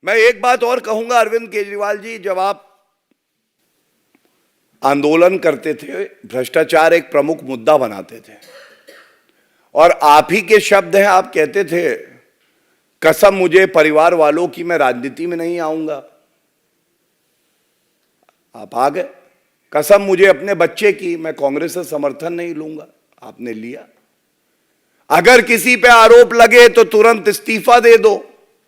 मैं एक बात और कहूंगा अरविंद केजरीवाल जी, जब आप आंदोलन करते थे, भ्रष्टाचार एक प्रमुख मुद्दा बनाते थे और आप ही के शब्द हैं, आप कहते थे कसम मुझे परिवार वालों की, मैं राजनीति में नहीं आऊंगा। आप आ गए। कसम मुझे अपने बच्चे की, मैं कांग्रेस से समर्थन नहीं लूंगा। आपने लिया। अगर किसी पे आरोप लगे तो तुरंत इस्तीफा दे दो।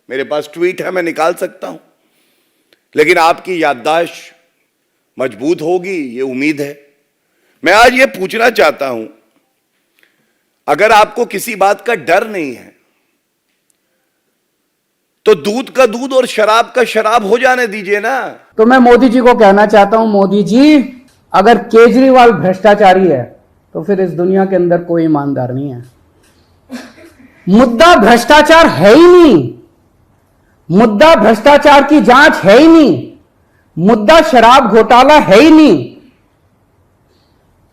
मेरे पास ट्वीट है, मैं निकाल सकता हूं। लेकिन आपकी याददाश्त मजबूत होगी, ये उम्मीद है। मैं आज ये पूछना चाहता हूं, अगर आपको किसी बात का डर नहीं है तो दूध का दूध और शराब का शराब हो जाने दीजिए ना। तो मैं मोदी जी को कहना चाहता हूं, मोदी जी, अगर केजरीवाल भ्रष्टाचारी है तो फिर इस दुनिया के अंदर कोई ईमानदार नहीं है। मुद्दा भ्रष्टाचार है ही नहीं, मुद्दा भ्रष्टाचार की जांच है ही नहीं, मुद्दा शराब घोटाला है ही नहीं।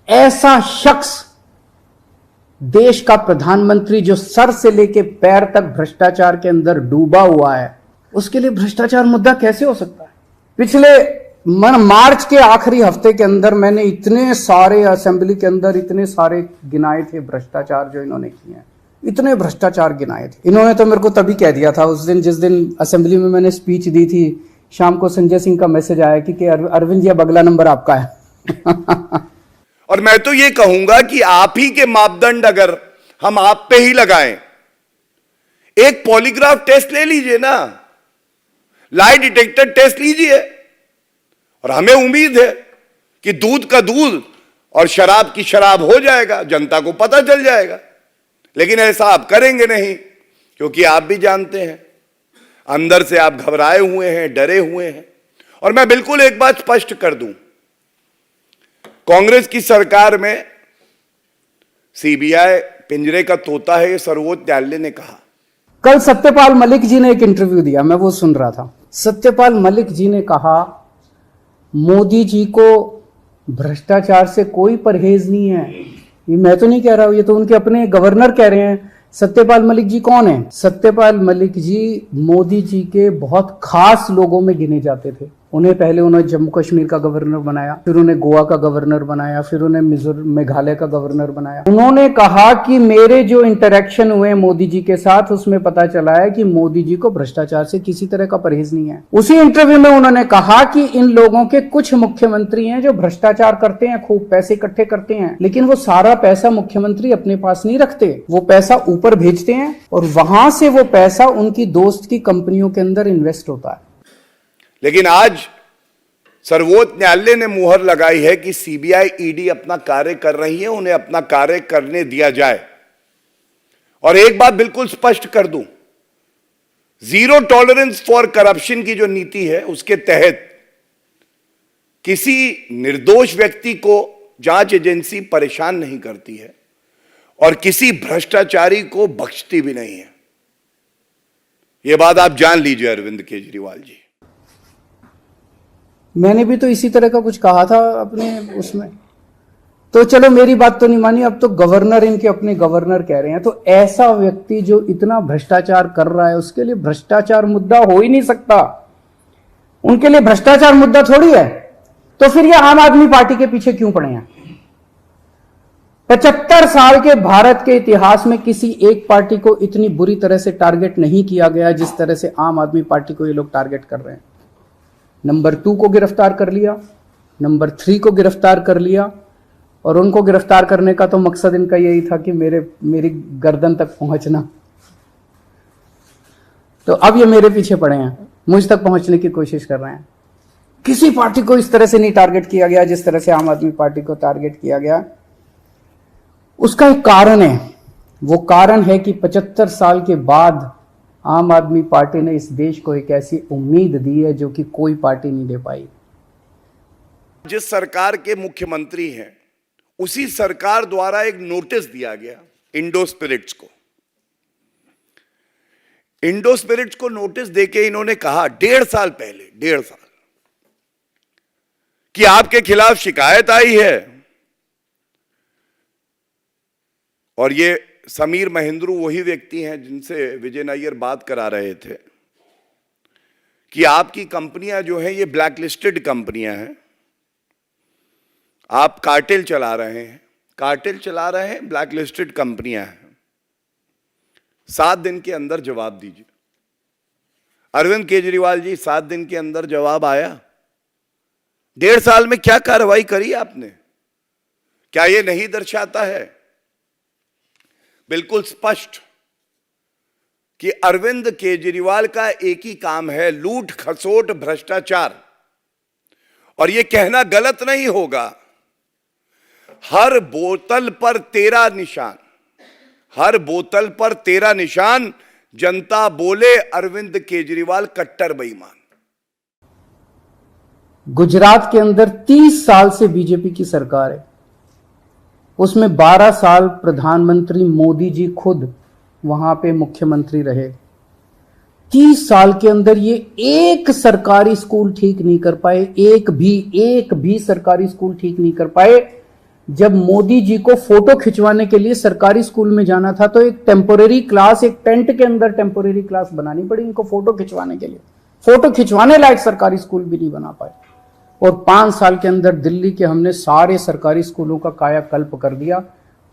ऐसा शख्स, देश का प्रधानमंत्री जो सर से लेकर पैर तक भ्रष्टाचार के अंदर डूबा हुआ है, उसके लिए भ्रष्टाचार मुद्दा कैसे हो सकता है? पिछले मार्च के आखिरी हफ्ते के अंदर मैंने इतने सारे असेंबली के अंदर इतने सारे गिनाए थे भ्रष्टाचार जो इन्होंने किए हैं, इतने भ्रष्टाचार गिनाए थे। इन्होंने तो मेरे को तभी कह दिया था उस दिन, जिस दिन असेंबली में मैंने स्पीच दी थी, शाम को संजय सिंह का मैसेज आया कि अरविंद जी अब अगला नंबर आपका है। और मैं तो ये कहूंगा कि आप ही के मापदंड अगर हम आप पे ही लगाएं, एक पॉलीग्राफ टेस्ट ले लीजिए ना, लाई डिटेक्टर टेस्ट लीजिए, और हमें उम्मीद है कि दूध का दूध और शराब की शराब हो जाएगा, जनता को पता चल जाएगा। लेकिन ऐसा आप करेंगे नहीं, क्योंकि आप भी जानते हैं अंदर से आप घबराए हुए हैं, डरे हुए हैं। और मैं बिल्कुल एक बात स्पष्ट कर दूं, कांग्रेस की सरकार में सीबीआई पिंजरे का तोता है, ये सर्वोच्च न्यायालय ने कहा। कल सत्यपाल मलिक जी ने एक इंटरव्यू दिया, मैं वो सुन रहा था। सत्यपाल मलिक जी ने कहा मोदी जी को भ्रष्टाचार से कोई परहेज नहीं है। ये मैं तो नहीं कह रहा हूं, ये तो उनके अपने गवर्नर कह रहे हैं। सत्यपाल मलिक जी कौन है? सत्यपाल मलिक जी मोदी जी के बहुत खास लोगों में गिने जाते थे। उन्हें पहले उन्होंने जम्मू कश्मीर का गवर्नर बनाया, फिर उन्हें गोवा का गवर्नर बनाया, फिर उन्हें मेघालय का गवर्नर बनाया। उन्होंने कहा कि मेरे जो इंटरेक्शन हुए मोदी जी के साथ, उसमें पता चला है कि मोदी जी को भ्रष्टाचार से किसी तरह का परहेज नहीं है। उसी इंटरव्यू में उन्होंने कहा कि इन लोगों के कुछ मुख्यमंत्री हैं जो भ्रष्टाचार करते हैं, खूब पैसे इकट्ठे करते हैं, लेकिन वो सारा पैसा मुख्यमंत्री अपने पास नहीं रखते, वो पैसा ऊपर भेजते हैं और वहां से वो पैसा उनकी दोस्त की कंपनियों के अंदर इन्वेस्ट होता है। लेकिन आज सर्वोच्च न्यायालय ने मुहर लगाई है कि सीबीआई ईडी अपना कार्य कर रही है, उन्हें अपना कार्य करने दिया जाए। और एक बात बिल्कुल स्पष्ट कर दूं, जीरो टॉलरेंस फॉर करप्शन की जो नीति है, उसके तहत किसी निर्दोष व्यक्ति को जांच एजेंसी परेशान नहीं करती है और किसी भ्रष्टाचारी को बख्शती भी नहीं है। यह बात आप जान लीजिए अरविंद केजरीवाल जी। मैंने भी तो इसी तरह का कुछ कहा था अपने उसमें। तो चलो मेरी बात तो नहीं मानी, अब तो गवर्नर इनके अपने गवर्नर कह रहे हैं। तो ऐसा व्यक्ति जो इतना भ्रष्टाचार कर रहा है, उसके लिए भ्रष्टाचार मुद्दा हो ही नहीं सकता। उनके लिए भ्रष्टाचार मुद्दा थोड़ी है। तो फिर ये आम आदमी पार्टी के पीछे क्यों पड़े हैं? 75 साल के भारत के इतिहास में किसी एक पार्टी को इतनी बुरी तरह से टारगेट नहीं किया गया जिस तरह से आम आदमी पार्टी को ये लोग टारगेट कर रहे हैं। नंबर 2 को गिरफ्तार कर लिया, नंबर 3 को गिरफ्तार कर लिया, और उनको गिरफ्तार करने का तो मकसद इनका यही था कि मेरी गर्दन तक पहुंचना। तो अब ये मेरे पीछे पड़े हैं, मुझ तक पहुंचने की कोशिश कर रहे हैं। किसी पार्टी को इस तरह से नहीं टारगेट किया गया जिस तरह से आम आदमी पार्टी को टारगेट किया गया। उसका एक कारण है, वो कारण है कि 75 साल के बाद आम आदमी पार्टी ने इस देश को एक ऐसी उम्मीद दी है जो कि कोई पार्टी नहीं दे पाई। जिस सरकार के मुख्यमंत्री हैं, उसी सरकार द्वारा एक नोटिस दिया गया इंडो स्पिरिट्स को। इंडो स्पिरिट्स को नोटिस देके इन्होंने कहा 1.5 साल पहले, 1.5 साल, कि आपके खिलाफ शिकायत आई है। और ये समीर महेंद्रू वही व्यक्ति हैं जिनसे विजय नायर बात करा रहे थे कि आपकी कंपनियां जो है ये ब्लैक लिस्टेड कंपनियां हैं, आप कार्टेल चला रहे हैं, ब्लैक लिस्टेड कंपनियां हैं। 7 दिन के अंदर जवाब दीजिए। अरविंद केजरीवाल जी, 7 दिन के अंदर जवाब आया? 1.5 साल में क्या कार्रवाई करी आपने? क्या यह नहीं दर्शाता है बिल्कुल स्पष्ट कि अरविंद केजरीवाल का एक ही काम है, लूट खसोट भ्रष्टाचार। और यह कहना गलत नहीं होगा, हर बोतल पर 13 निशान, हर बोतल पर 13 निशान, जनता बोले अरविंद केजरीवाल कट्टर बेईमान। गुजरात के अंदर 30 साल से बीजेपी की सरकार है, उसमें 12 साल प्रधानमंत्री मोदी जी खुद वहां पे मुख्यमंत्री रहे। 30 साल के अंदर ये एक सरकारी स्कूल ठीक नहीं कर पाए, एक भी सरकारी स्कूल ठीक नहीं कर पाए। जब मोदी जी को फोटो खिंचवाने के लिए सरकारी स्कूल में जाना था तो एक टेम्पोरेरी क्लास, एक टेंट के अंदर टेम्पोरेरी क्लास बनानी पड़ी इनको फोटो खिंचवाने के लिए। फोटो खिंचवाने लायक सरकारी स्कूल भी नहीं बना पाए। और 5 साल के अंदर दिल्ली के हमने सारे सरकारी स्कूलों का कायाकल्प कर दिया।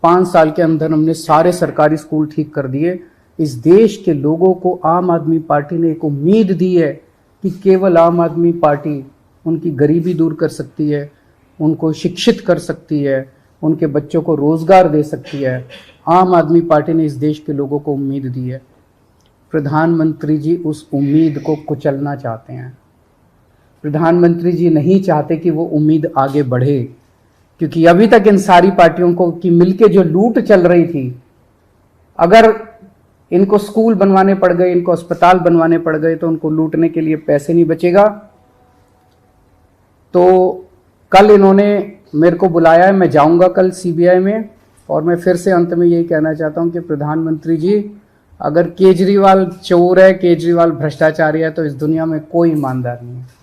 5 साल के अंदर हमने सारे सरकारी स्कूल ठीक कर दिए। इस देश के लोगों को आम आदमी पार्टी ने एक उम्मीद दी है कि केवल आम आदमी पार्टी उनकी गरीबी दूर कर सकती है, उनको शिक्षित कर सकती है, उनके बच्चों को रोजगार दे सकती है। आम आदमी पार्टी ने इस देश के लोगों को उम्मीद दी है। प्रधानमंत्री जी उस उम्मीद को कुचलना चाहते हैं। प्रधानमंत्री जी नहीं चाहते कि वो उम्मीद आगे बढ़े, क्योंकि अभी तक इन सारी पार्टियों को की मिलके जो लूट चल रही थी, अगर इनको स्कूल बनवाने पड़ गए, इनको अस्पताल बनवाने पड़ गए तो उनको लूटने के लिए पैसे नहीं बचेगा। तो कल इन्होंने मेरे को बुलाया है, मैं जाऊंगा कल सीबीआई में। और मैं फिर से अंत में यही कहना चाहता हूं कि प्रधानमंत्री जी, अगर केजरीवाल चोर है, केजरीवाल भ्रष्टाचारी है, तो इस दुनिया में कोई ईमानदार नहीं है।